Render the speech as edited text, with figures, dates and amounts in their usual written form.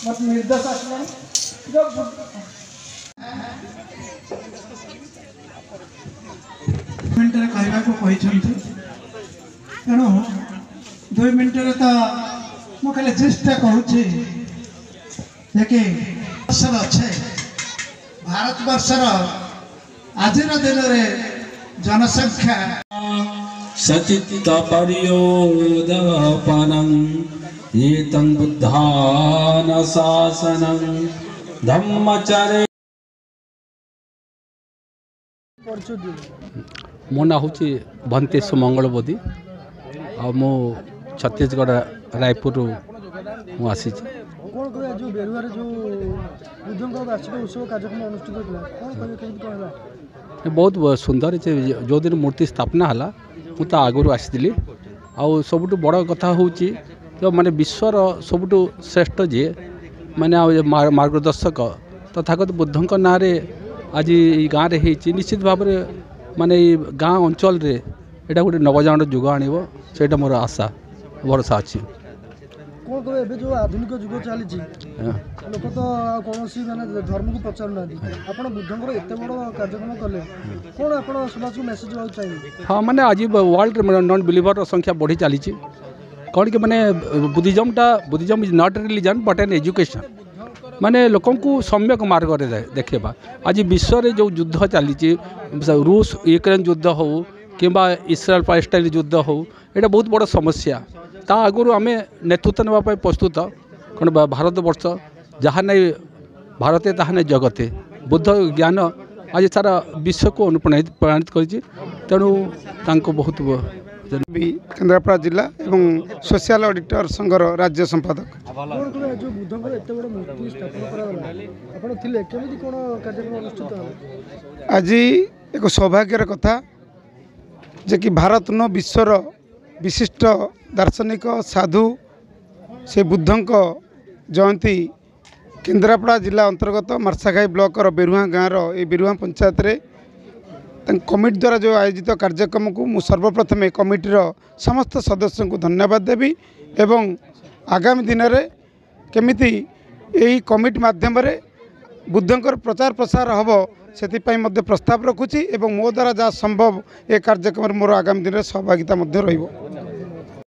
मत निर्देश आसला जो मिनट कहवा को तेणु 2 मिनट तो मुझे खाली चेष्टा कहूँ अच्छे भारतवर्षर आज दिन में जनसंख्या सचित्त परियोदपनं एतं बुद्धान शासनं धम्मचर्य। मो ना हूँ भन्ते सुमंगल बोधी आ मो छत्तीसगढ़ रायपुर मु आसी बहुत सुंदर जो दिन मूर्ति स्थापना है मुझे आगुरी आसी आबुठ बड़ कथा हूँ तो माने विश्वर सबुठ श्रेष्ठ जी माने मार्गदर्शक तथागत बुद्धंक ना आज गाँव में निश्चित भाव माने गाँ अंचल रे एटा गोटे नवजाण जुग आणव से मोर आशा भरोसा अच्छी कौन कहे जो आधुनिक जुग चली लोक तो कौन माने धर्म को पचार आप बुद्धंकर एत बड़ कार्यक्रम कले कौन आप समाज को मेसेज देना चाहिए। हाँ माने आज वर्ल्ड नॉन बिलीवर संख्या बढ़ी चली कौन कि माने Buddhism is not religion but an education माने लोकों को सम्यक मार्ग देखा आज विश्व में जो युद्ध चली रूस यूक्रेन युद्ध हो कि इस्राएल पैलेस्टाइन युद्ध हो यहाँ बहुत बड़ समस्या ता आगुरी आम नेतृत्व नापी प्रस्तुत कौन भारत वर्ष जहाँ नहीं भारते ताहा नहीं जगते बुद्ध ज्ञान आज सारा विश्व को अनुप्राणित कर बहुत केन्द्रापड़ा जिला एवं सोशल ऑडिटर संघर राज्य संपादक आज एक सौभाग्यर कथा जे कि भारत न विश्वर विशिष्ट दार्शनिक साधु से बुद्धंक जयंती केन्द्रापड़ा जिला अंतर्गत मार्साघाई ब्लॉक बेरुहा गाँव बेरुहा पंचायत रे कमिटी द्वारा जो आयोजित कार्यक्रम को मु सर्वप्रथमे कमिटीर समस्त सदस्य को धन्यवाद देवी एवं आगामी दिन में केमिति यही कमिटी माध्यम बुद्धंकर प्रचार प्रसार हम से प्रस्ताव रखुची एवं मो द्वारा जहाँ संभव ए कार्यक्रम मोर आगामी दिन में सहभागिता रही।